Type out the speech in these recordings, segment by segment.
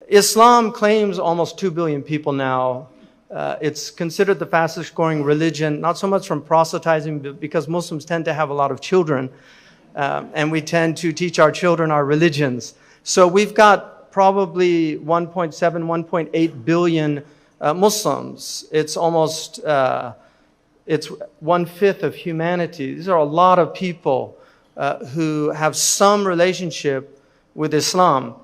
Islam claims almost 2 billion people now. It's considered the fastest growing religion, not so much from proselytizing, but because Muslims tend to have a lot of children. And we tend to teach our children our religions. So we've got probably 1.7, 1.8 billion Muslims. It's almost, it's 1/5 of humanity. These are a lot of people who have some relationship with Islam.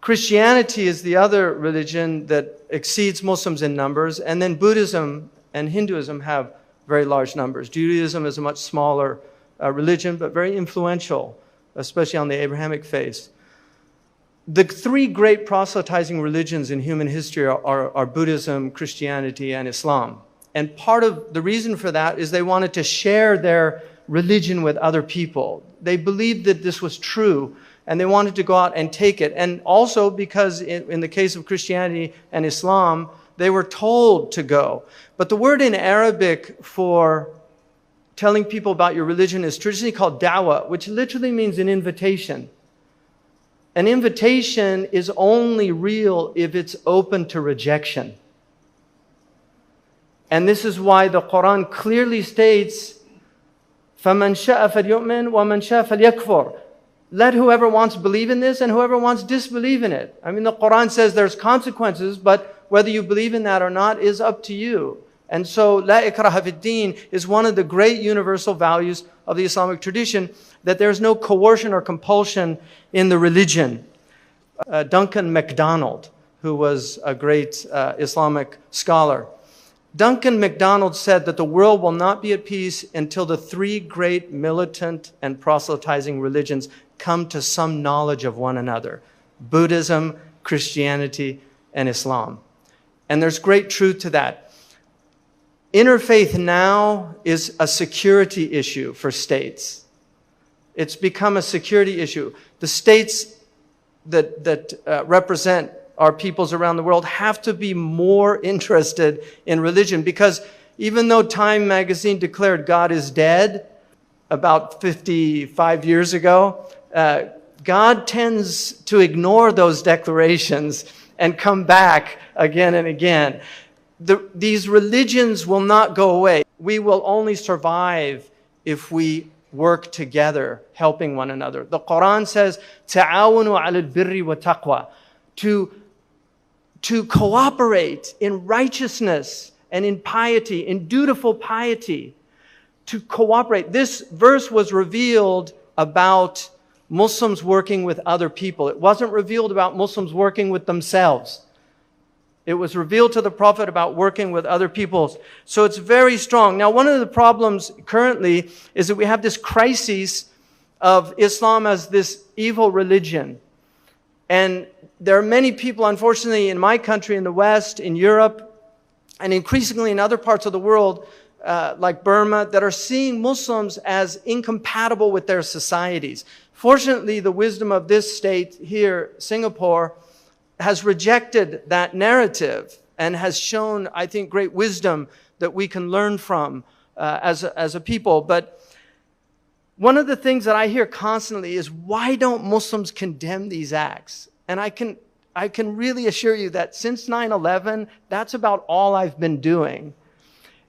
Christianity is the other religion that exceeds Muslims in numbers, and then Buddhism and Hinduism have very large numbers. Judaism is a much smaller religion, but very influential, especially on the Abrahamic faith. The three great proselytizing religions in human history are Buddhism, Christianity, and Islam. And part of the reason for that is they wanted to share their religion with other people. They believed that this was true, and they wanted to go out and take it. And also because in the case of Christianity and Islam, they were told to go. But the word in Arabic for telling people about your religion is traditionally called da'wah, which literally means an invitation. An invitation is only real if it's open to rejection. And this is why the Quran clearly states, فَمَنْ شَاءَ فَلْيُؤْمِنْ وَمَنْ شَاءَ فَلْيَكْفُرْ. Let whoever wants believe in this and whoever wants disbelieve in it. I mean, the Quran says there's consequences, but whether you believe in that or not is up to you. And so, La ikraha fid din is one of the great universal values of the Islamic tradition, that there's no coercion or compulsion in the religion. Duncan MacDonald, who was a great Islamic scholar, Duncan MacDonald said that the world will not be at peace until the three great militant and proselytizing religions come to some knowledge of one another: Buddhism, Christianity, and Islam. And there's great truth to that. Interfaith now is a security issue for states. It's become a security issue. The states that represent our peoples around the world have to be more interested in religion, because even though Time magazine declared God is dead about 55 years ago, God tends to ignore those declarations and come back again and again. These religions will not go away. We will only survive if we work together, helping one another. The Quran says, "Ta'awanu 'alal birri wa taqwa," to cooperate in righteousness and in piety, in dutiful piety, to cooperate. This verse was revealed about Muslims working with other people. It wasn't revealed about Muslims working with themselves. It was revealed to the Prophet about working with other peoples. So it's very strong. Now, one of the problems currently is that we have this crisis of Islam as this evil religion. And there are many people, unfortunately, in my country, in the West, in Europe, and increasingly in other parts of the world, like Burma, that are seeing Muslims as incompatible with their societies. Fortunately, the wisdom of this state here, Singapore, has rejected that narrative and has shown, I think, great wisdom that we can learn from as a people. But one of the things that I hear constantly is, why don't Muslims condemn these acts? And I can really assure you that since 9/11, that's about all I've been doing.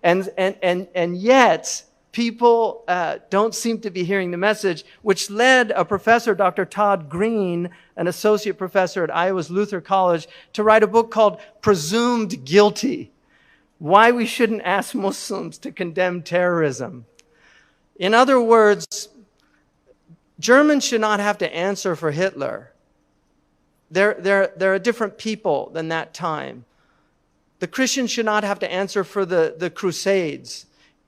And yet, people don't seem to be hearing the message, which led a professor, Dr. Todd Green, an associate professor at Iowa's Luther College, to write a book called Presumed Guilty: Why We Shouldn't Ask Muslims to Condemn Terrorism. In other words, Germans should not have to answer for Hitler. They're a different people than that time. The Christians should not have to answer for the Crusades.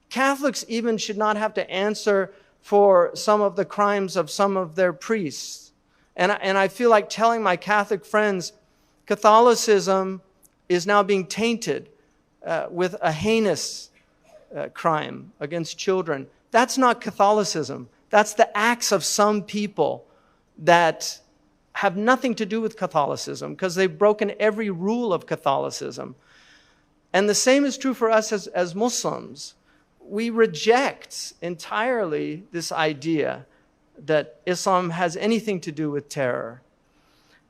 Catholics even should not have to answer for some of the crimes of some of their priests. And I feel like telling my Catholic friends, Catholicism is now being tainted with a heinous crime against children. That's not Catholicism. That's the acts of some people that have nothing to do with Catholicism, because they've broken every rule of Catholicism. And the same is true for us as Muslims. We reject entirely this idea that Islam has anything to do with terror.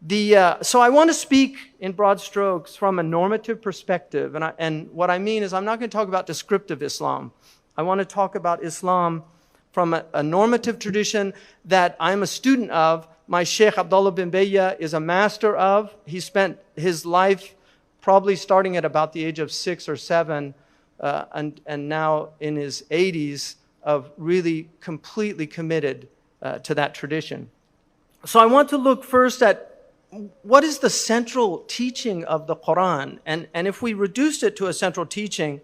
So I want to speak in broad strokes from a normative perspective. And what I mean is I'm not going to talk about descriptive Islam. I want to talk about Islam from a normative tradition that I'm a student of. My Sheikh Abdullah bin Bayya is a master of. He spent his life probably starting at about the age of 6 or 7 and now in his 80s of really completely committed to that tradition. So I want to look first at what is the central teaching of the Quran? And if we reduced it to a central teaching,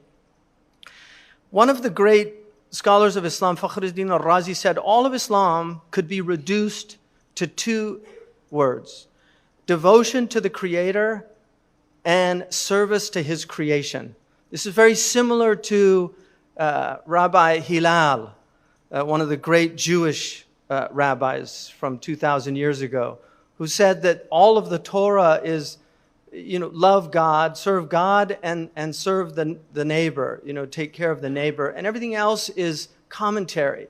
one of the great scholars of Islam, Fakhruddin al-Razi, said all of Islam could be reduced to 2 words: devotion to the Creator and service to His creation. This is very similar to Rabbi Hillel, one of the great Jewish rabbis from 2,000 years ago, who said that all of the Torah is, love God, serve God, and serve the neighbor, take care of the neighbor. And everything else is commentary.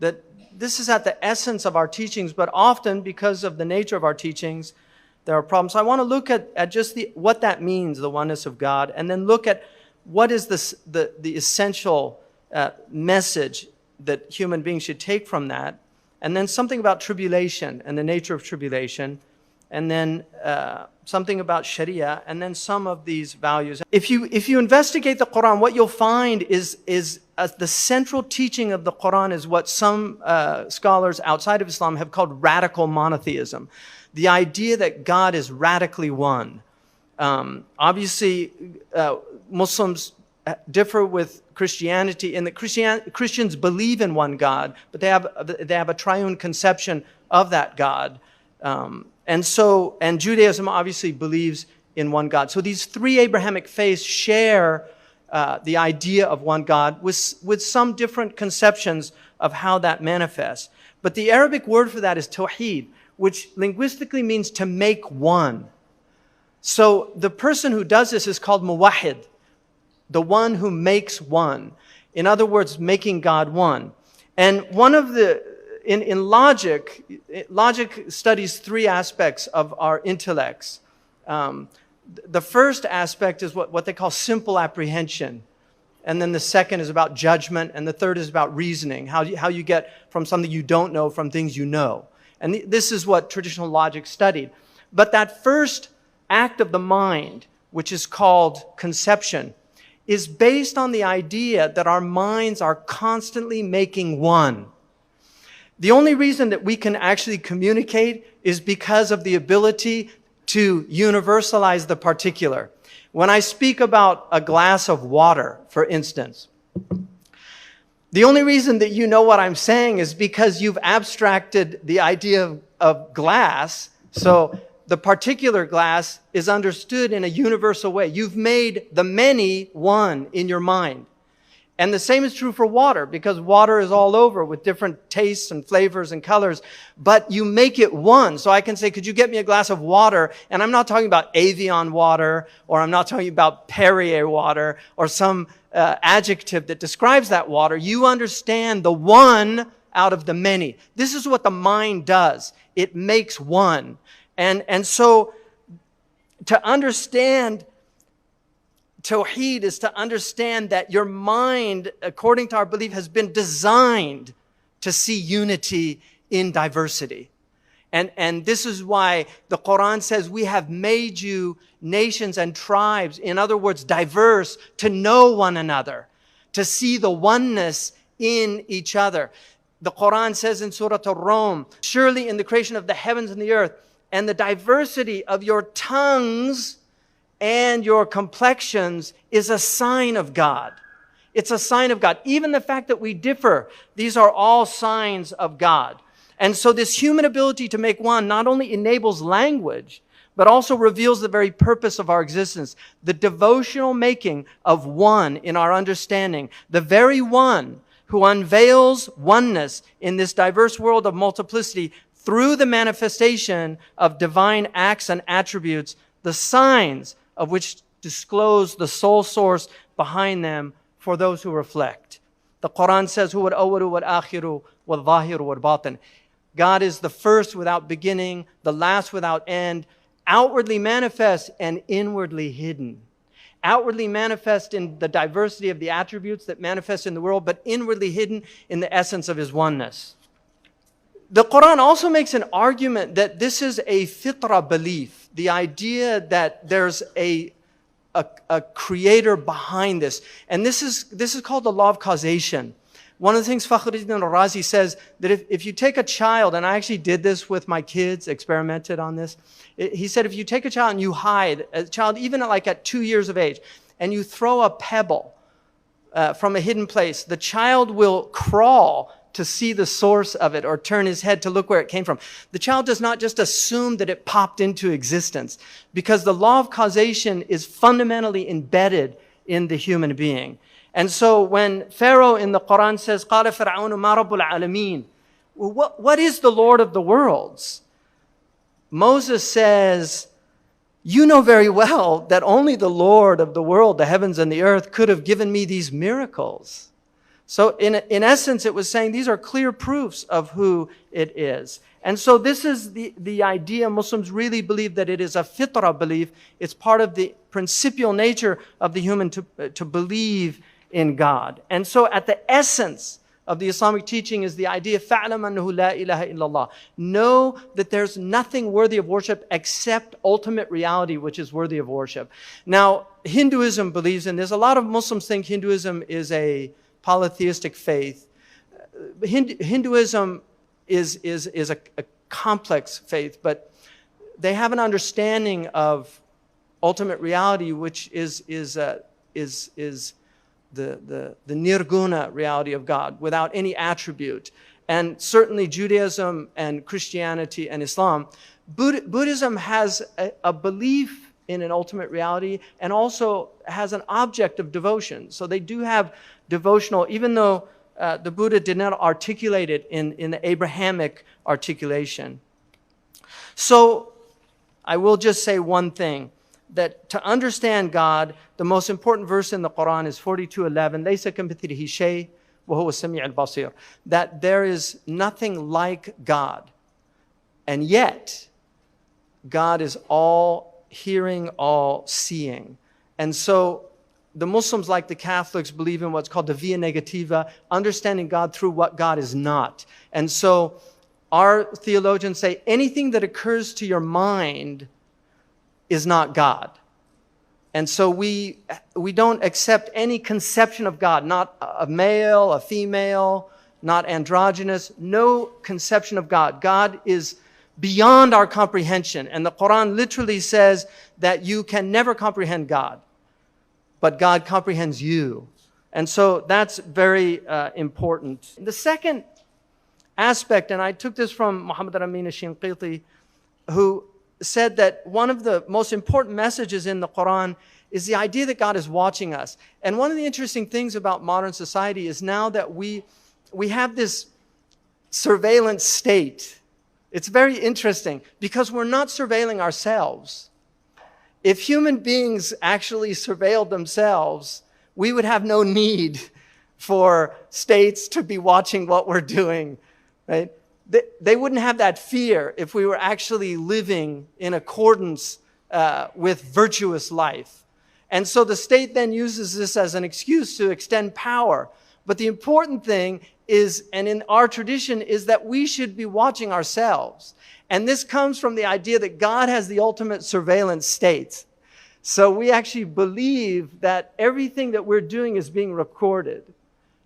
That this is at the essence of our teachings, but often because of the nature of our teachings, there are problems. So I want to look at just what that means, the oneness of God, and then look at what is the essential message that human beings should take from that. And then something about tribulation and the nature of tribulation, and then something about Sharia, and then some of these values. If you investigate the Quran, what you'll find is the central teaching of the Quran is what some scholars outside of Islam have called radical monotheism. The idea that God is radically one. Obviously, Muslims differ with Christianity in that Christians believe in one God, but they have a triune conception of that God. And Judaism obviously believes in one God. So these 3 Abrahamic faiths share the idea of one God with some different conceptions of how that manifests. But the Arabic word for that is tawheed, which linguistically means to make one. So the person who does this is called muwahhid, the one who makes one. In other words, making God one. And one of in logic studies 3 aspects of our intellects. The first aspect is what they call simple apprehension. And then the second is about judgment. And the third is about reasoning, how you get from something you don't know from things you know. And this is what traditional logic studied. But that first act of the mind, which is called conception, is based on the idea that our minds are constantly making one. The only reason that we can actually communicate is because of the ability to universalize the particular. When I speak about a glass of water, for instance, the only reason that you know what I'm saying is because you've abstracted the idea of glass. So the particular glass is understood in a universal way. You've made the many one in your mind. And the same is true for water, because water is all over with different tastes and flavors and colors, but you make it one. So I can say, could you get me a glass of water? And I'm not talking about Evian water, or I'm not talking about Perrier water, or some adjective that describes that water. You understand the one out of the many. This is what the mind does. It makes one. And so to understand Tawheed is to understand that your mind, according to our belief, has been designed to see unity in diversity. And this is why the Quran says we have made you nations and tribes, in other words, diverse, to know one another, to see the oneness in each other. The Quran says in Surah Ar-Rum, surely in the creation of the heavens and the earth, and the diversity of your tongues and your complexions is a sign of God. It's a sign of God. Even the fact that we differ, these are all signs of God. And so this human ability to make one not only enables language, but also reveals the very purpose of our existence. The devotional making of one in our understanding. The very one who unveils oneness in this diverse world of multiplicity through the manifestation of divine acts and attributes, the signs of which disclose the sole source behind them for those who reflect. The Quran says, "Huwa al-awwalu wal-akhiru wal-zahiru wal-batin." God is the first without beginning, the last without end, outwardly manifest and inwardly hidden. Outwardly manifest in the diversity of the attributes that manifest in the world, but inwardly hidden in the essence of his oneness. The Quran also makes an argument that this is a fitrah belief, the idea that there's a creator behind this. And this is called the law of causation. One of the things Fakhruddin al-Razi says, that if you take a child, and I actually did this with my kids, experimented on this. He said, if you take a child and you hide, a child even at 2 years of age, and you throw a pebble from a hidden place, the child will crawl to see the source of it or turn his head to look where it came from. The child does not just assume that it popped into existence, because the law of causation is fundamentally embedded in the human being. And so when Pharaoh in the Quran says, قَالَ فِرْعَوْنُ مَا رَبُّ الْعَالَمِينَ, what is the Lord of the worlds? Moses says, you know very well that only the Lord of the world, the heavens and the earth, could have given me these miracles. So in essence, it was saying these are clear proofs of who it is. And so this is the idea. Muslims really believe that it is a fitrah belief. It's part of the principial nature of the human to believe in God. And so at the essence of the Islamic teaching is the idea, فَعْلَمْ أَنَّهُ لَا إِلَهَ إِلَّا اللَّهِ. Know that there's nothing worthy of worship except ultimate reality, which is worthy of worship. Now, Hinduism believes in this. A lot of Muslims think Hinduism is a polytheistic faith. Hinduism is a complex faith, but they have an understanding of ultimate reality, which is the nirguna reality of God, without any attribute. And certainly Judaism and Christianity and Islam. Buddhism has a belief in an ultimate reality and also has an object of devotion. So they do have devotional, even though the Buddha did not articulate it in the Abrahamic articulation. So I will just say one thing, that to understand God, the most important verse in the Quran is 42:11, لَيْسَ كَمِثْلِهِ شَيْءٌ وَهُوَ السَّمِيعُ الْبَصِيرُ, that there is nothing like God. And yet, God is all hearing, all seeing. And so the Muslims, like the Catholics, believe in what's called the via negativa, understanding God through what God is not. And so our theologians say anything that occurs to your mind is not God. And so we don't accept any conception of God, not a male, a female, not androgynous, no conception of God. God is beyond our comprehension. And the Quran literally says that you can never comprehend God, but God comprehends you. And so that's very important. The second aspect, and I took this from Muhammad Amin al-Shinqiti, who said that one of the most important messages in the Quran is the idea that God is watching us. And one of the interesting things about modern society is now that we have this surveillance state. It's very interesting because we're not surveilling ourselves. If human beings actually surveilled themselves, we would have no need for states to be watching what we're doing, right? They wouldn't have that fear if we were actually living in accordance with virtuous life. And so the state then uses this as an excuse to extend power. But the important thing is, and in our tradition, is that we should be watching ourselves. And this comes from the idea that God has the ultimate surveillance state. So we actually believe that everything that we're doing is being recorded,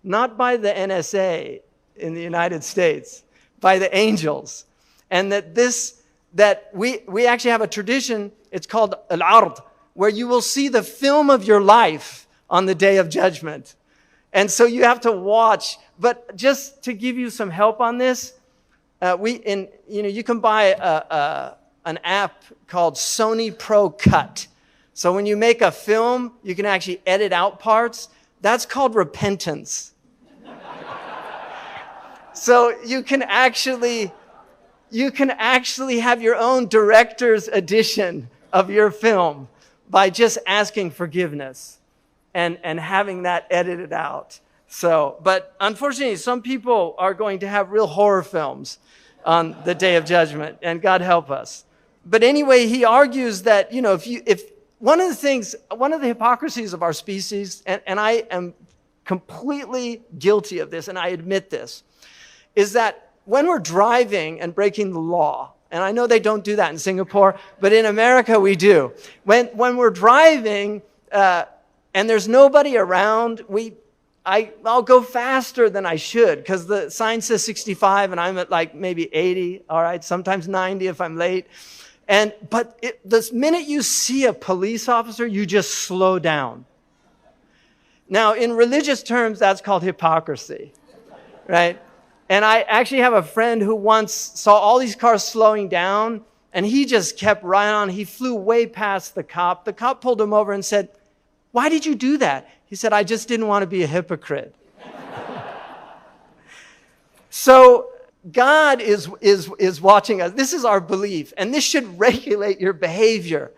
not by the NSA in the United States, by the angels. And that we actually have a tradition, it's called al-ard, where you will see the film of your life on the day of judgment. And so you have to watch. But just to give you some help on this, you can buy an app called Sony Pro Cut. So when you make a film, you can actually edit out parts. That's called repentance. So you can actually have your own director's edition of your film by just asking forgiveness and having that edited out. So, but unfortunately, some people are going to have real horror films. on the day of judgment, and God help us. But anyway, he argues that, if one of the hypocrisies of our species, and I am completely guilty of this, and I admit this, is that when we're driving and breaking the law, and I know they don't do that in Singapore, but in America we do. When we're driving and there's nobody around, I'll go faster than I should because the sign says 65 and I'm at like maybe 80, all right, sometimes 90 if I'm late. But the minute you see a police officer, you just slow down. Now, in religious terms, that's called hypocrisy, right? And I actually have a friend who once saw all these cars slowing down, and he just kept right on. He flew way past the cop. The cop pulled him over and said, "Why did you do that?" He said, "I just didn't want to be a hypocrite." So God is watching us. This is our belief, and this should regulate your behavior,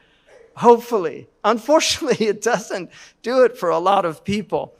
hopefully. Unfortunately, it doesn't do it for a lot of people.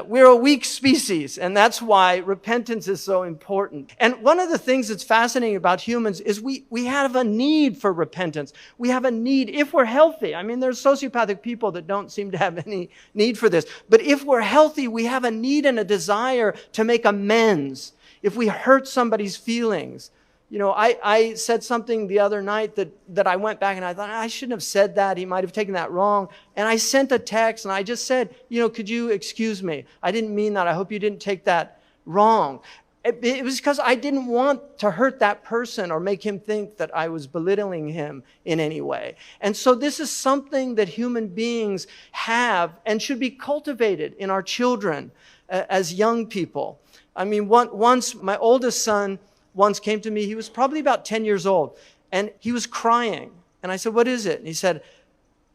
We're a weak species, and that's why repentance is so important. And one of the things that's fascinating about humans is we have a need for repentance. We have a need, if we're healthy. I mean, there's sociopathic people that don't seem to have any need for this. But if we're healthy, we have a need and a desire to make amends. If we hurt somebody's feelings. I said something the other night that I went back and I thought, I shouldn't have said that. He might have taken that wrong. And I sent a text and I just said, could you excuse me? I didn't mean that. I hope you didn't take that wrong. It was because I didn't want to hurt that person or make him think that I was belittling him in any way. And so this is something that human beings have and should be cultivated in our children as young people. I mean, once my oldest son once came to me. He was probably about 10 years old, and he was crying. And I said, "What is it?" And he said,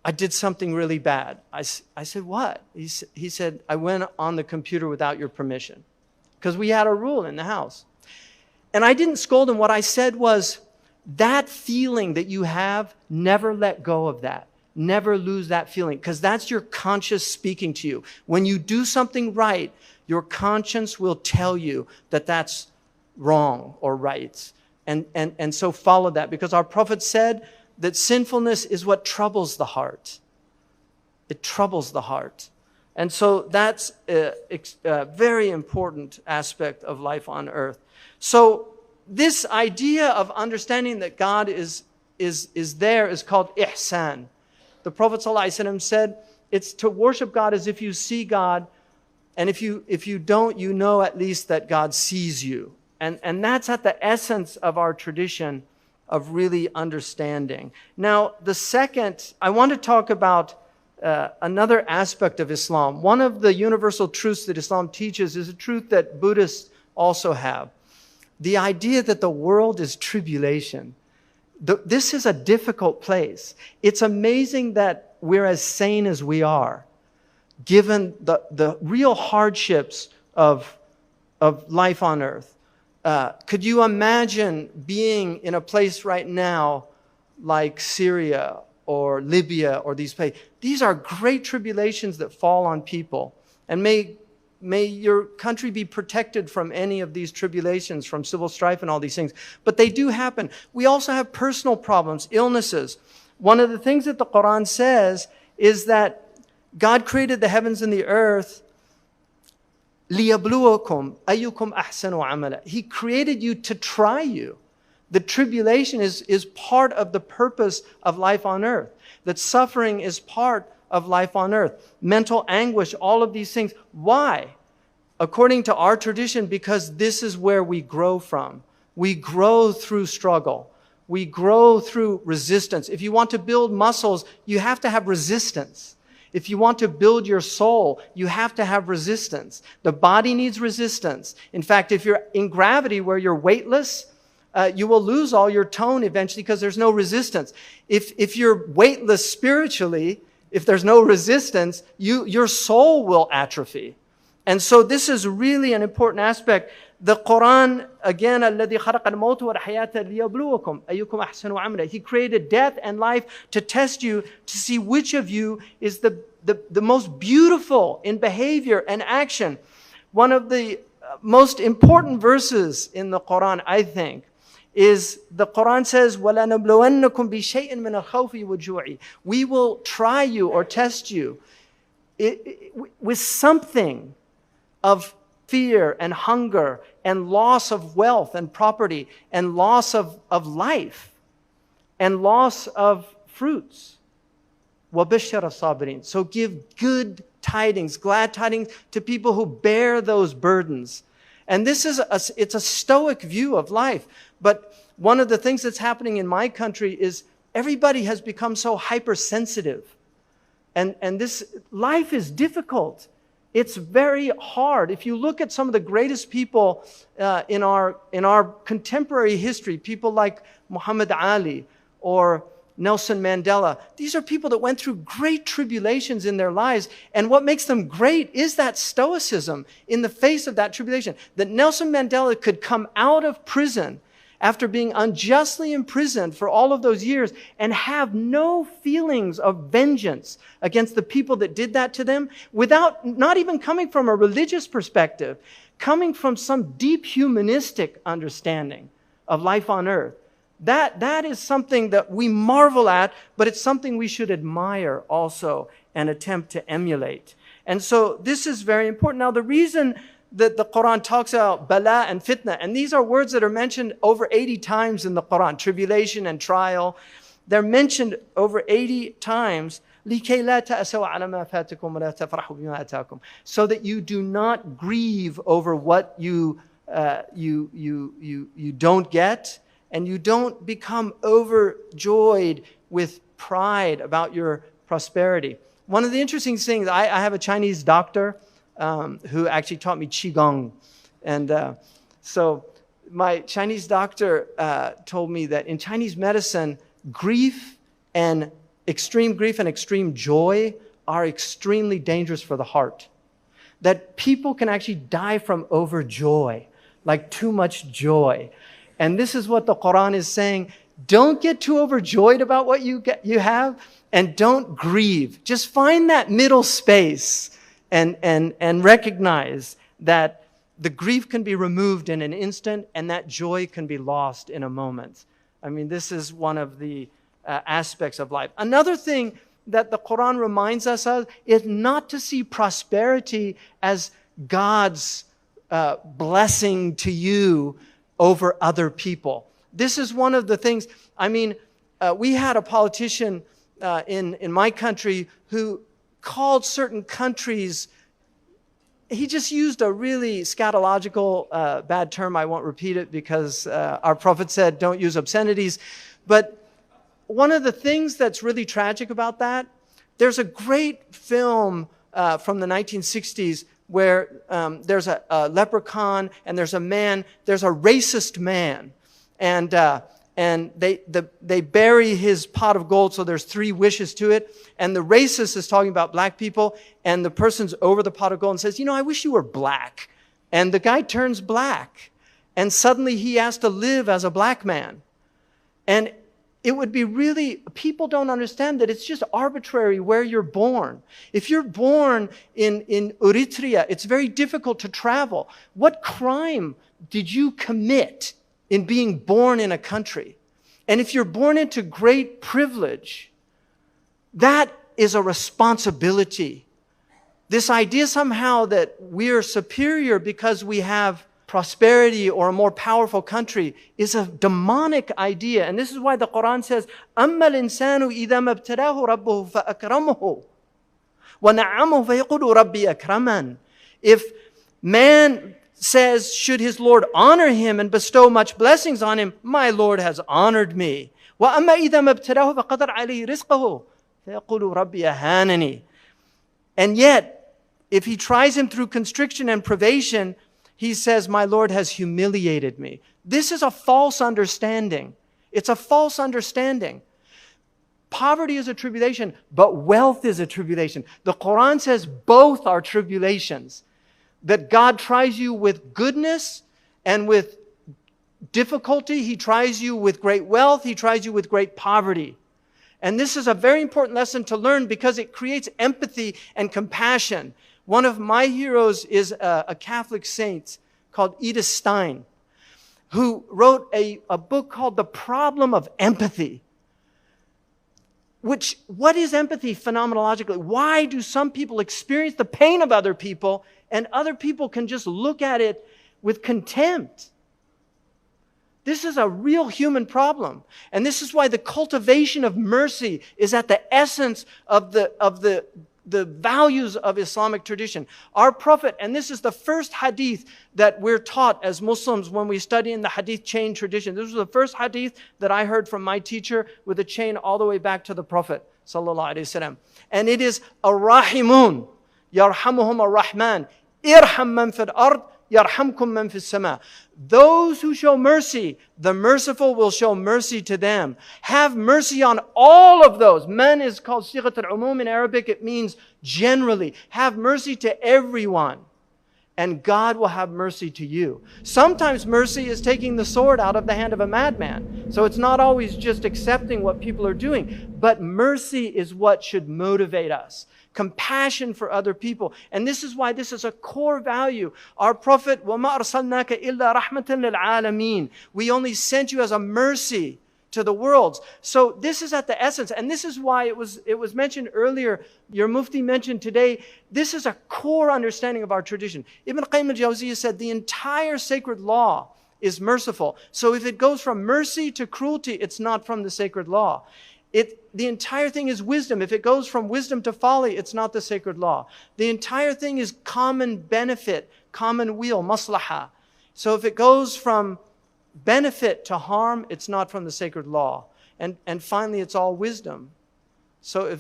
"I did something really bad." I said, "What?" He said, "I went on the computer without your permission," because we had a rule in the house. And I didn't scold him. What I said was, that feeling that you have, never let go of that. Never lose that feeling, because that's your conscience speaking to you. When you do something right, your conscience will tell you that that's wrong or right. And so follow that, because our Prophet said that sinfulness is what troubles the heart. It troubles the heart. And so that's a very important aspect of life on earth. So this idea of understanding that God is there is called ihsan. The Prophet ﷺ said, it's to worship God as if you see God, and if you don't, you know at least that God sees you. And that's at the essence of our tradition of really understanding. Now, the second, I want to talk about another aspect of Islam. One of the universal truths that Islam teaches is a truth that Buddhists also have. The idea that the world is tribulation. This is a difficult place. It's amazing that we're as sane as we are, given the real hardships of life on earth. Could you imagine being in a place right now like Syria or Libya or these places? These are great tribulations that fall on people. And may your country be protected from any of these tribulations, from civil strife and all these things. But they do happen. We also have personal problems, illnesses. One of the things that the Quran says is that God created the heavens and the earth لِيَبْلُوَكُمْ أَيُّكُمْ أَحْسَنُ عَمَلًا. He created you to try you. The tribulation is part of the purpose of life on earth. That suffering is part of life on earth. Mental anguish, all of these things. Why? According to our tradition, because this is where we grow from. We grow through struggle. We grow through resistance. If you want to build muscles, you have to have resistance. If you want to build your soul, you have to have resistance. The body needs resistance. In fact, if you're in gravity where you're weightless, you will lose all your tone eventually because there's no resistance. If you're weightless spiritually, if there's no resistance, your soul will atrophy. And so this is really an important aspect. The Quran, again, الَّذِي خَلَقَ الْمَوْتَ وَالْحَيَاةَ لِيَبْلُوَكُمْ أَيُّكُمْ أَحْسَنُ عَمَلًا. He created death and life to test you, to see which of you is the most beautiful in behavior and action. One of the most important verses in the Quran, I think, is the Quran says, وَلَنَبْلُوَنَّكُمْ بِشَيْءٍ مِّنَ الْخَوْفِ وَالْجُوعِ. We will try you or test you with something of fear and hunger and loss of wealth and property and loss of life and loss of fruits. وَبَشِّرَ الصَّابِرِينَ. So give good tidings, glad tidings to people who bear those burdens. And this is it's a stoic view of life. But one of the things that's happening in my country is everybody has become so hypersensitive. And this life is difficult. It's very hard. If you look at some of the greatest people in our contemporary history, people like Muhammad Ali or Nelson Mandela, these are people that went through great tribulations in their lives. And what makes them great is that stoicism in the face of that tribulation. That Nelson Mandela could come out of prison after being unjustly imprisoned for all of those years and have no feelings of vengeance against the people that did that to them, without not even coming from a religious perspective, coming from some deep humanistic understanding of life on earth. That is something that we marvel at, but it's something we should admire also and attempt to emulate. And so this is very important. Now, the reason that the Quran talks about bala and fitna, and these are words that are mentioned over 80 times in the Quran, tribulation and trial. They're mentioned over 80 times, لِكَيْ لَا تَأْسَوْا عَلَى مَا فَاتَكُمْ وَلَا تَفْرَحُوا بِمَا أَتَاكُمْ, so that you do not grieve over what you don't get, and you don't become overjoyed with pride about your prosperity. One of the interesting things, I have a Chinese doctor who actually taught me Qigong. And so my Chinese doctor told me that in Chinese medicine, extreme grief and extreme joy are extremely dangerous for the heart. That people can actually die from overjoy, like too much joy. And this is what the Quran is saying. Don't get too overjoyed about what you have, and don't grieve. Just find that middle space and recognize that the grief can be removed in an instant and that joy can be lost in a moment. I mean, this is one of the aspects of life. Another thing that the Quran reminds us of is not to see prosperity as God's blessing to you over other people. This is one of the things, I mean, we had a politician in my country who called certain countries, he just used a really scatological bad term. I won't repeat it because our Prophet said don't use obscenities. But one of the things that's really tragic about that, there's a great film from the 1960s where there's a leprechaun and there's a man, there's a racist man. And they bury his pot of gold, so there's 3 wishes to it. And the racist is talking about black people, and the person's over the pot of gold and says, I wish you were black. And the guy turns black. And suddenly he has to live as a black man. And it would be really, people don't understand that it's just arbitrary where you're born. If you're born in Eritrea, it's very difficult to travel. What crime did you commit in being born in a country? And if you're born into great privilege, that is a responsibility. This idea somehow that we're superior because we have prosperity or a more powerful country is a demonic idea. And this is why the Quran says, أَمَّا الْإِنسَانُ إِذَا مَا ابْتَلَاهُ رَبُّهُ فَأَكْرَمَهُ وَنَعَّمَهُ فَيَقُولُ رَبِّي أَكْرَمَنِ. If man says, should his Lord honor him and bestow much blessings on him, my Lord has honored me. وَأَمَّا إِذَا مَا ابْتَلَاهُ فَقَدَرَ عَلَيْهِ رِزْقَهُ فَيَقُولُ رَبِّي أَهَانَنِي. And yet, if he tries him through constriction and privation, he says, my Lord has humiliated me. This is a false understanding. It's a false understanding. Poverty is a tribulation, but wealth is a tribulation. The Quran says both are tribulations. That God tries you with goodness and with difficulty. He tries you with great wealth. He tries you with great poverty. And this is a very important lesson to learn because it creates empathy and compassion. One of my heroes is a Catholic saint called Edith Stein. who wrote a book called The Problem of Empathy. What is empathy phenomenologically? Why do some people experience the pain of other people and other people can just look at it with contempt? This is a real human problem. And this is why the cultivation of mercy is at the essence of the values of Islamic tradition. Our Prophet, and this is the first hadith that we're taught as Muslims when we study in the hadith chain tradition. This was the first hadith that I heard from my teacher with a chain all the way back to the Prophet sallallahu alaihi wasallam. And it is Ar-Rahimun, Yarhamuhum Ar-Rahman, Irham man fil ard, Yarhamkum man fis sama. Those who show mercy, the merciful will show mercy to them. Have mercy on all of those. Man is called sighat al-umum in Arabic. It means generally. Have mercy to everyone. And God will have mercy to you. Sometimes mercy is taking the sword out of the hand of a madman. So it's not always just accepting what people are doing. But mercy is what should motivate us. Compassion for other people. And this is why this is a core value. Our Prophet, وَمَا أَرْسَلْنَاكَ إِلَّا رَحْمَةً لِلْعَالَمِينَ. We only sent you as a mercy to the worlds. So this is at the essence. And this is why it was mentioned earlier, your Mufti mentioned today, this is a core understanding of our tradition. Ibn Qayyim al-Jawziyya said the entire sacred law is merciful. So if it goes from mercy to cruelty, it's not from the sacred law. The entire thing is wisdom. If it goes from wisdom to folly, it's not the sacred law. The entire thing is common benefit, common weal, maslaha. So if it goes from benefit to harm, it's not from the sacred law. And finally, it's all wisdom. So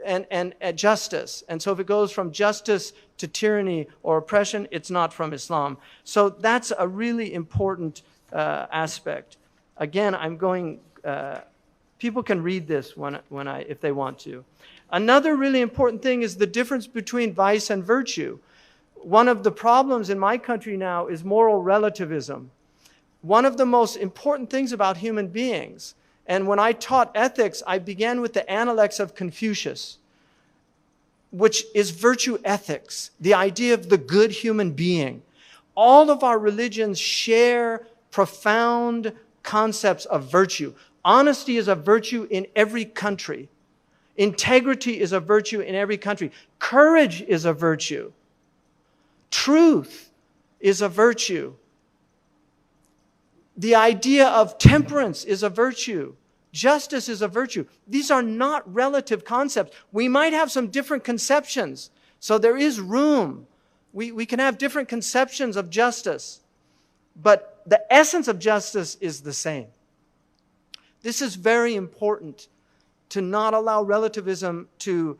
and justice. And so if it goes from justice to tyranny or oppression, it's not from Islam. So that's a really important aspect. Again, I'm going... people can read this if they want to. Another really important thing is the difference between vice and virtue. One of the problems in my country now is moral relativism. One of the most important things about human beings, and when I taught ethics, I began with the Analects of Confucius, which is virtue ethics, the idea of the good human being. All of our religions share profound concepts of virtue. Honesty is a virtue in every country. Integrity is a virtue in every country. Courage is a virtue. Truth is a virtue. The idea of temperance is a virtue. Justice is a virtue. These are not relative concepts. We might have some different conceptions. So there is room. We can have different conceptions of justice. But the essence of justice is the same. This is very important to not allow relativism to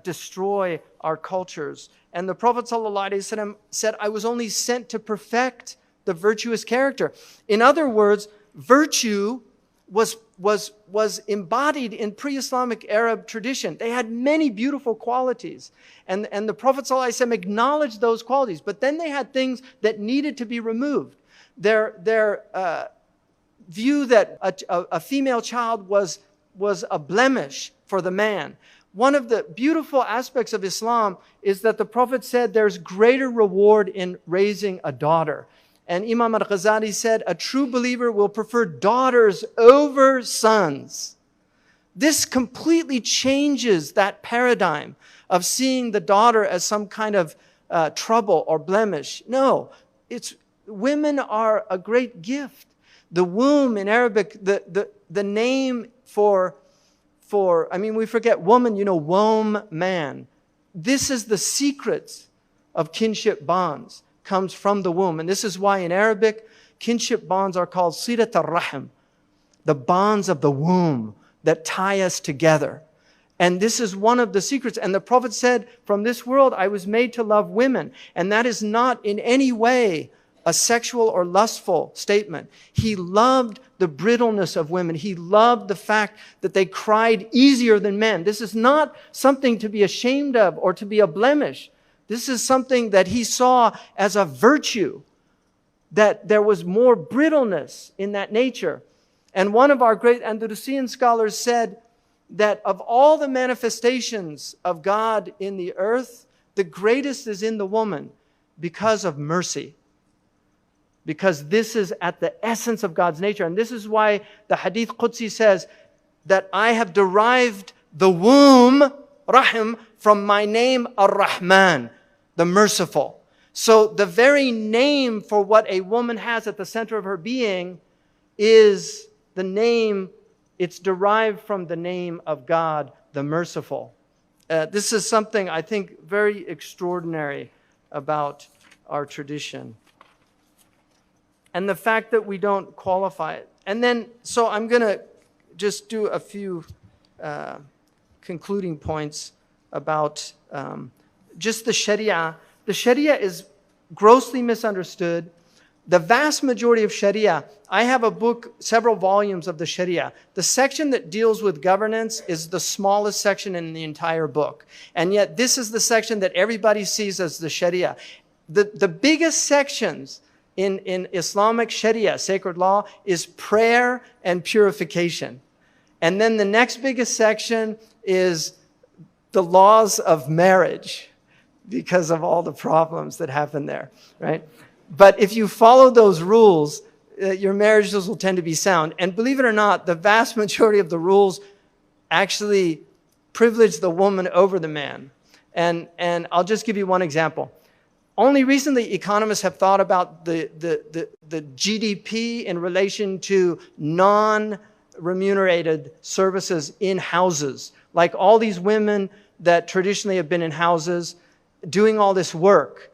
destroy our cultures. And the Prophet ﷺ said, I was only sent to perfect the virtuous character. In other words, virtue was embodied in pre-Islamic Arab tradition. They had many beautiful qualities. And the Prophet ﷺ acknowledged those qualities. But then they had things that needed to be removed. Their view that a female child was a blemish for the man. One of the beautiful aspects of Islam is that the Prophet said there's greater reward in raising a daughter. And Imam al-Ghazali said, a true believer will prefer daughters over sons. This completely changes that paradigm of seeing the daughter as some kind of trouble or blemish. No, women are a great gift. The womb in Arabic, the name for we forget woman, womb, man. This is the secrets of kinship bonds, comes from the womb. And this is why in Arabic, kinship bonds are called silat al-rahim, the bonds of the womb that tie us together. And this is one of the secrets. And the Prophet said, from this world, I was made to love women. And that is not in any way a sexual or lustful statement. He loved the brittleness of women. He loved the fact that they cried easier than men. This is not something to be ashamed of or to be a blemish. This is something that he saw as a virtue, that there was more brittleness in that nature. And one of our great Andalusian scholars said that of all the manifestations of God in the earth, the greatest is in the woman because of mercy. because this is at the essence of God's nature. And this is why the Hadith Qudsi says that I have derived the womb, Rahim, from my name, Ar-Rahman, the merciful. So the very name for what a woman has at the center of her being is the name, it's derived from the name of God, the merciful. This is something I think very extraordinary about our tradition. And the fact that we don't qualify it. And then, so I'm going to just do a few concluding points about just the Sharia. The Sharia is grossly misunderstood. The vast majority of Sharia, I have a book, several volumes of the Sharia. The section that deals with governance is the smallest section in the entire book. And yet this is the section that everybody sees as the Sharia. The biggest sections in Islamic Sharia, sacred law, is prayer and purification. And then the next biggest section is the laws of marriage, because of all the problems that happen there, right? But if you follow those rules, your marriages will tend to be sound. And believe it or not, the vast majority of the rules actually privilege the woman over the man. And I'll just give you one example. Only recently, economists have thought about the GDP in relation to non-remunerated services in houses. Like all these women that traditionally have been in houses doing all this work.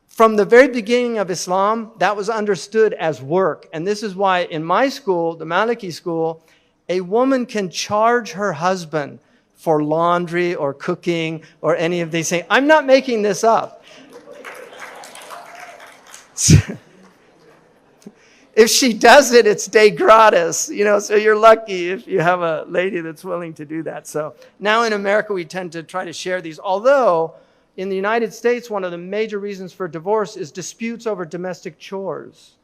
From the very beginning of Islam, that was understood as work. And this is why in my school, the Maliki school, a woman can charge her husband for laundry or cooking or any of these things. I'm not making this up. If she does it, it's de gratis, so you're lucky if you have a lady that's willing to do that. So now in America, we tend to try to share these. Although in the United States, one of the major reasons for divorce is disputes over domestic chores,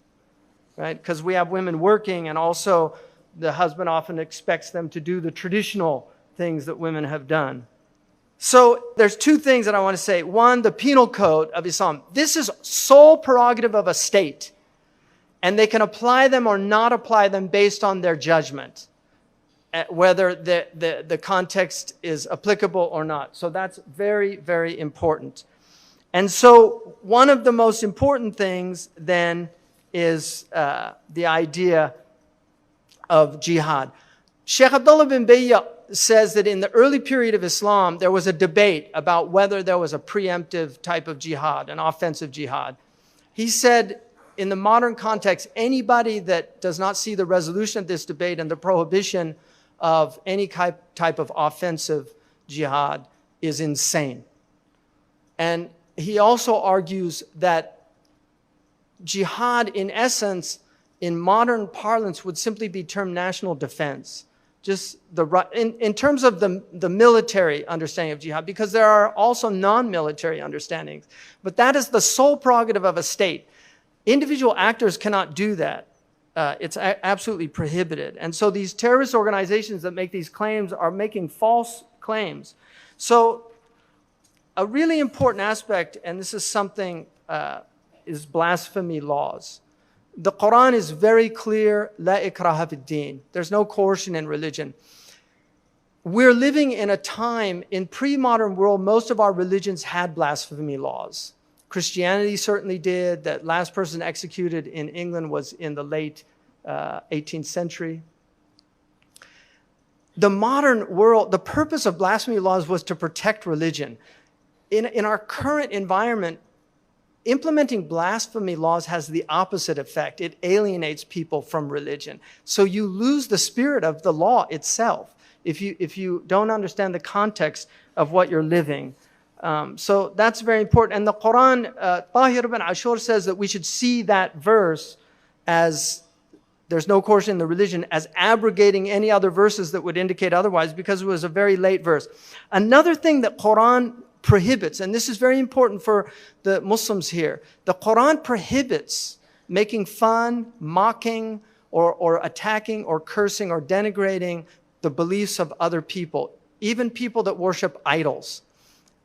right? Because we have women working, and also the husband often expects them to do the traditional things that women have done. So there's two things that I want to say. One, the penal code of Islam. This is sole prerogative of a state. And they can apply them or not apply them based on their judgment, whether the context is applicable or not. So that's very, very important. And so one of the most important things then is the idea of jihad. Sheikh Abdullah bin Bayyah says that in the early period of Islam, there was a debate about whether there was a preemptive type of jihad, an offensive jihad. He said, in the modern context, anybody that does not see the resolution of this debate and the prohibition of any type of offensive jihad is insane. And he also argues that jihad, in essence, in modern parlance, would simply be termed national defense. Just in terms of the military understanding of jihad, because there are also non-military understandings. But that is the sole prerogative of a state. Individual actors cannot do that. It's absolutely prohibited. And so these terrorist organizations that make these claims are making false claims. So a really important aspect, and this is something, is blasphemy laws. The Quran is very clear, La ikraha fid din. There's no coercion in religion. We're living in a time, in pre-modern world, most of our religions had blasphemy laws. Christianity certainly did. That last person executed in England was in the late 18th century. The modern world, the purpose of blasphemy laws was to protect religion. In our current environment, implementing blasphemy laws has the opposite effect. It alienates people from religion. So you lose the spirit of the law itself if you don't understand the context of what you're living. So that's very important. And the Quran, Tahir ibn Ashur says that we should see that verse as there's no coercion in the religion, as abrogating any other verses that would indicate otherwise, because it was a very late verse. Another thing that Quran prohibits, and this is very important for the Muslims here, the Quran prohibits making fun, mocking, or attacking, or cursing, or denigrating the beliefs of other people, even people that worship idols.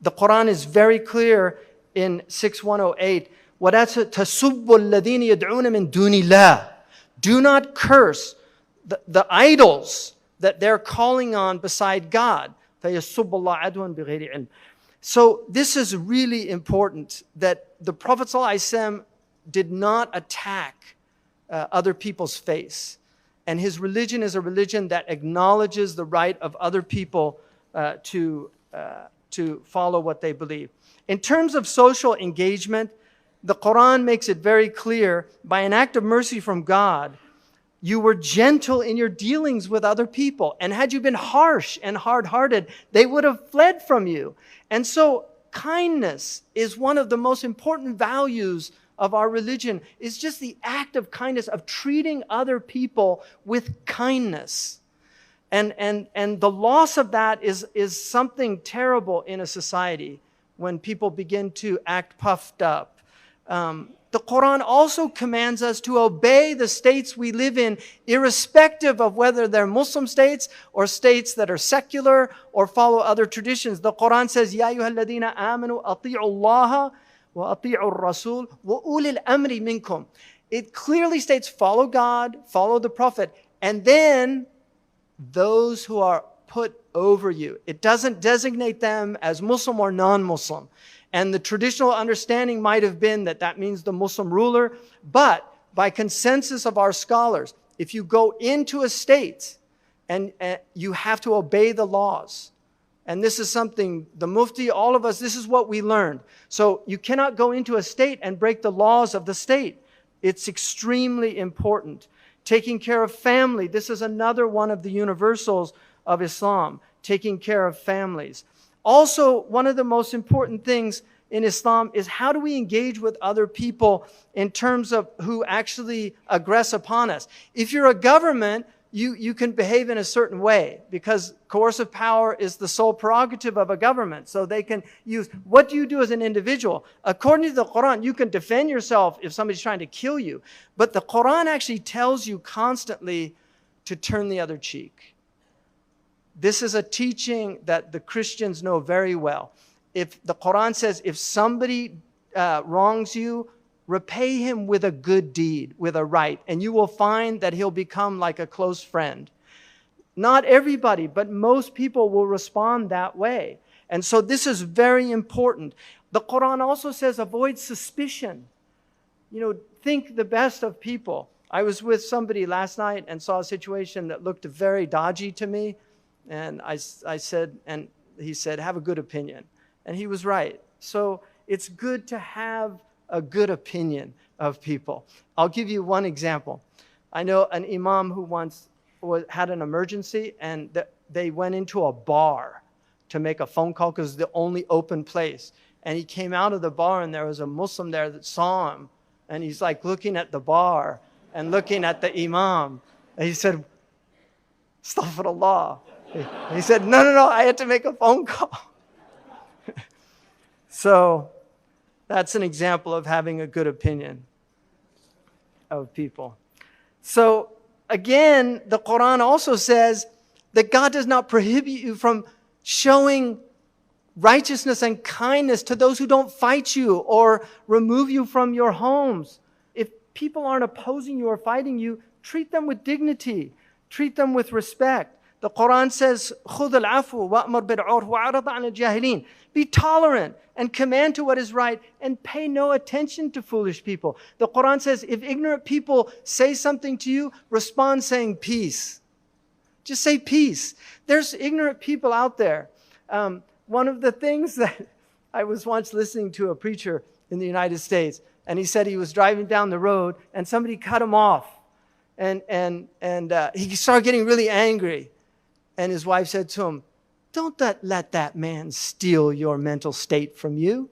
The Quran is very clear in 6108, وَلَا تَسُبُّوا الَّذِينَ يَدْعُونَ مِن دُونِ اللَّهِ. Do not curse the idols that they're calling on beside God. فَيَسُبُّ اللَّهَ عَدْوًا بِغَيْرِ عِلْمٍ. So this is really important, that the Prophet ﷺ did not attack other people's faith. And his religion is a religion that acknowledges the right of other people to follow what they believe. In terms of social engagement, the Quran makes it very clear, by an act of mercy from God, you were gentle in your dealings with other people. And had you been harsh and hard-hearted, they would have fled from you. And so kindness is one of the most important values of our religion. It's just the act of kindness, of treating other people with kindness. And the loss of that is something terrible in a society when people begin to act puffed up. The Quran also commands us to obey the states we live in, irrespective of whether they're Muslim states or states that are secular or follow other traditions. The Quran says, يَا أَيُّهَا الَّذِينَ آمَنُوا أَطِيعُوا اللَّهَ وَأَطِيعُوا الرَّسُولَ وَأُولِي الْأَمْرِ مِنْكُمْ. It clearly states, follow God, follow the Prophet, and then those who are put over you. It doesn't designate them as Muslim or non-Muslim. And the traditional understanding might have been that that means the Muslim ruler. But by consensus of our scholars, if you go into a state and you have to obey the laws, and this is something, the Mufti, all of us, this is what we learned. So you cannot go into a state and break the laws of the state. It's extremely important. Taking care of family, this is another one of the universals of Islam, taking care of families. Also, one of the most important things in Islam is how do we engage with other people in terms of who actually aggress upon us. If you're a government, you can behave in a certain way because coercive power is the sole prerogative of a government. So they can use, what do you do as an individual? According to the Quran, you can defend yourself if somebody's trying to kill you. But the Quran actually tells you constantly to turn the other cheek. This is a teaching that the Christians know very well. If the Quran says, if somebody wrongs you, repay him with a good deed, with a right, and you will find that he'll become like a close friend. Not everybody, but most people will respond that way. And so this is very important. The Quran also says, avoid suspicion. Think the best of people. I was with somebody last night and saw a situation that looked very dodgy to me. And I said, and he said, have a good opinion. And he was right. So it's good to have a good opinion of people. I'll give you one example. I know an imam who once had an emergency and they went into a bar to make a phone call because it's the only open place. And he came out of the bar and there was a Muslim there that saw him. And he's like looking at the bar and looking at the imam. And he said, Astaghfirullah. He said, no, I had to make a phone call. So that's an example of having a good opinion of people. So again, the Quran also says that God does not prohibit you from showing righteousness and kindness to those who don't fight you or remove you from your homes. If people aren't opposing you or fighting you, treat them with dignity. Treat them with respect. The Quran says, خُذُ الْعَفْوَ وَأْمُرْ بِالْعُرْفِ وَأَعْرِضْ عَنِ الْجَاهِلِينَ. Be tolerant and command to what is right and pay no attention to foolish people. The Quran says, if ignorant people say something to you, respond saying peace. Just say peace. There's ignorant people out there. One of the things that I was once listening to a preacher in the United States, and he said he was driving down the road and somebody cut him off. And he started getting really angry. And his wife said to him, don't let that man steal your mental state from you.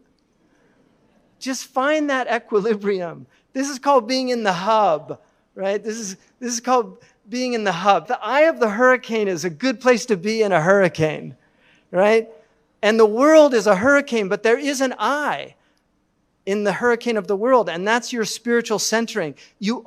Just find that equilibrium. This is called being in the hub, right? This is called being in the hub. The eye of the hurricane is a good place to be in a hurricane, right? And the world is a hurricane, but there is an eye. in the hurricane of the world, and that's your spiritual centering. You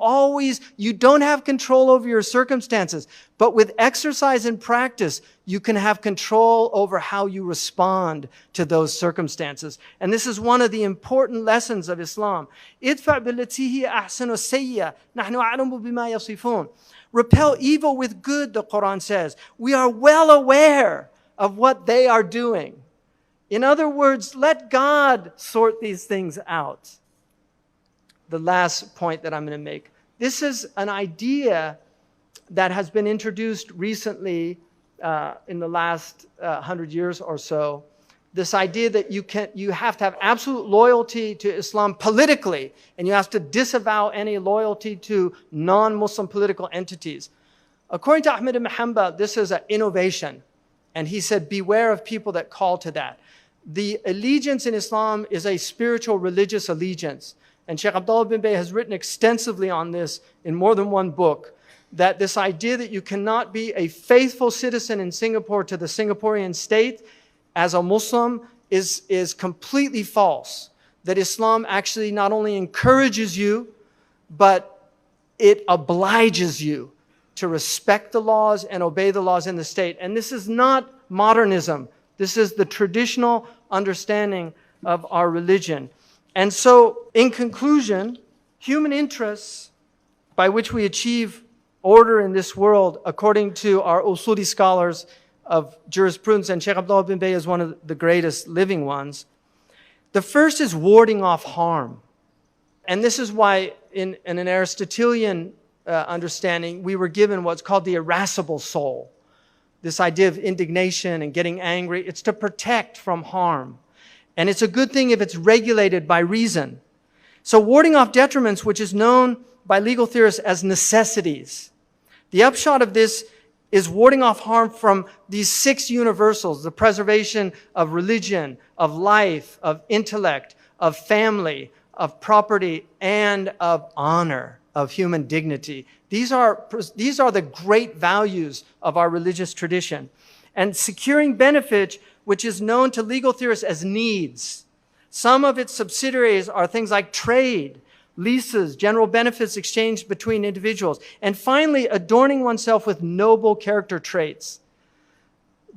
don't have control over your circumstances, but with exercise and practice, you can have control over how you respond to those circumstances. And this is one of the important lessons of Islam. Idfa' billati hiya ahsanu sayyi'ah, nahnu a'lamu bima yasifun. Repel evil with good, the Quran says. We are well aware of what they are doing. In other words, let God sort these things out. The last point that I'm going to make. This is an idea that has been introduced recently in the last 100 years or so. This idea that you have to have absolute loyalty to Islam politically, and you have to disavow any loyalty to non-Muslim political entities. According to Ahmad ibn Hanbal, this is an innovation. And he said, beware of people that call to that. The allegiance in Islam is a spiritual religious allegiance. And Sheikh Abdullah bin Bay has written extensively on this in more than one book, that this idea that you cannot be a faithful citizen in Singapore to the Singaporean state as a Muslim is completely false. That Islam actually not only encourages you, but it obliges you to respect the laws and obey the laws in the state. And this is not modernism. This is the traditional understanding of our religion. And so, in conclusion, human interests by which we achieve order in this world, according to our Usuli scholars of jurisprudence, and Sheikh Abdullah bin Bay is one of the greatest living ones. The first is warding off harm. And this is why in an Aristotelian understanding, we were given what's called the irascible soul. This idea of indignation and getting angry, it's to protect from harm. And it's a good thing if it's regulated by reason. So warding off detriments, which is known by legal theorists as necessities. The upshot of this is warding off harm from these 6 universals, the preservation of religion, of life, of intellect, of family, of property, and of honor, of human dignity. These are the great values of our religious tradition. And securing benefit, which is known to legal theorists as needs. Some of its subsidiaries are things like trade, leases, general benefits exchanged between individuals. And finally, adorning oneself with noble character traits.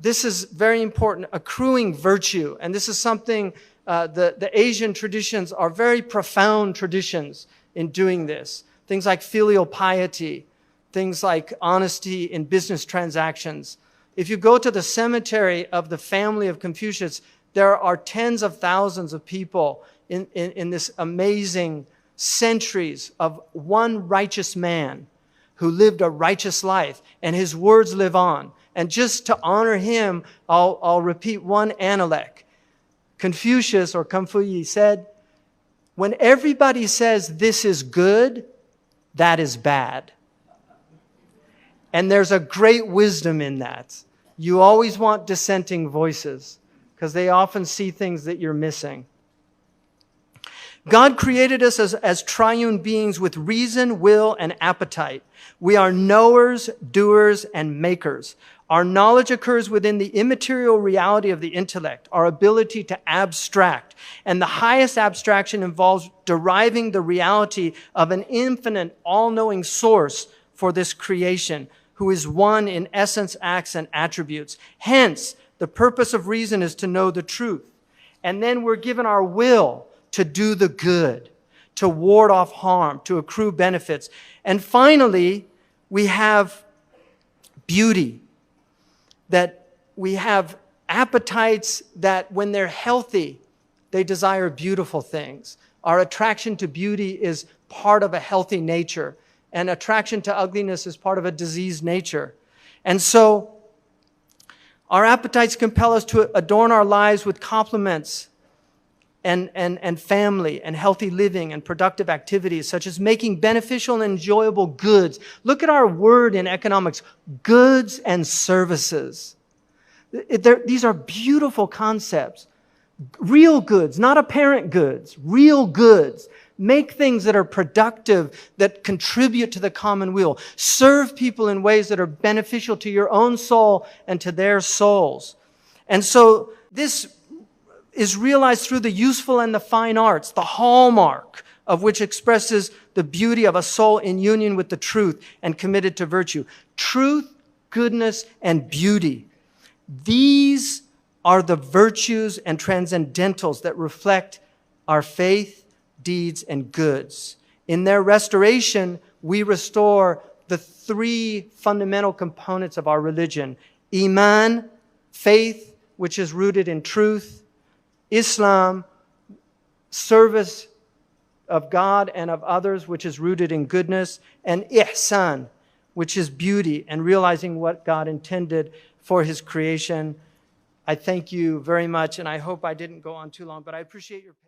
This is very important, accruing virtue. And this is something, the Asian traditions are very profound traditions in doing this. Things like filial piety, things like honesty in business transactions. If you go to the cemetery of the family of Confucius, there are tens of thousands of people in this amazing centuries of one righteous man who lived a righteous life, and his words live on. And just to honor him, I'll repeat one analect. Confucius, or Confuyi, said, when everybody says this is good, that is bad. And there's a great wisdom in that. You always want dissenting voices because they often see things that you're missing. God created us as triune beings with reason, will, and appetite. We are knowers, doers, and makers. Our knowledge occurs within the immaterial reality of the intellect, our ability to abstract. And the highest abstraction involves deriving the reality of an infinite, all-knowing source for this creation, who is one in essence, acts, and attributes. Hence, the purpose of reason is to know the truth. And then we're given our will to do the good, to ward off harm, to accrue benefits. And finally, we have beauty. That we have appetites that when they're healthy, they desire beautiful things. Our attraction to beauty is part of a healthy nature, and attraction to ugliness is part of a diseased nature. And so, our appetites compel us to adorn our lives with compliments and family and healthy living and productive activities, such as making beneficial and enjoyable goods. Look at our word in economics, goods and services. These are beautiful concepts. Real goods, not apparent goods, real goods. Make things that are productive, that contribute to the common weal. Serve people in ways that are beneficial to your own soul and to their souls. And so this is realized through the useful and the fine arts, the hallmark of which expresses the beauty of a soul in union with the truth and committed to virtue. Truth, goodness, and beauty. These are the virtues and transcendentals that reflect our faith, deeds, and goods. In their restoration, we restore the three fundamental components of our religion. Iman, faith, which is rooted in truth. Islam, service of God and of others, which is rooted in goodness. And ihsan, which is beauty and realizing what God intended for His creation. I thank you very much, and I hope I didn't go on too long, but I appreciate your patience.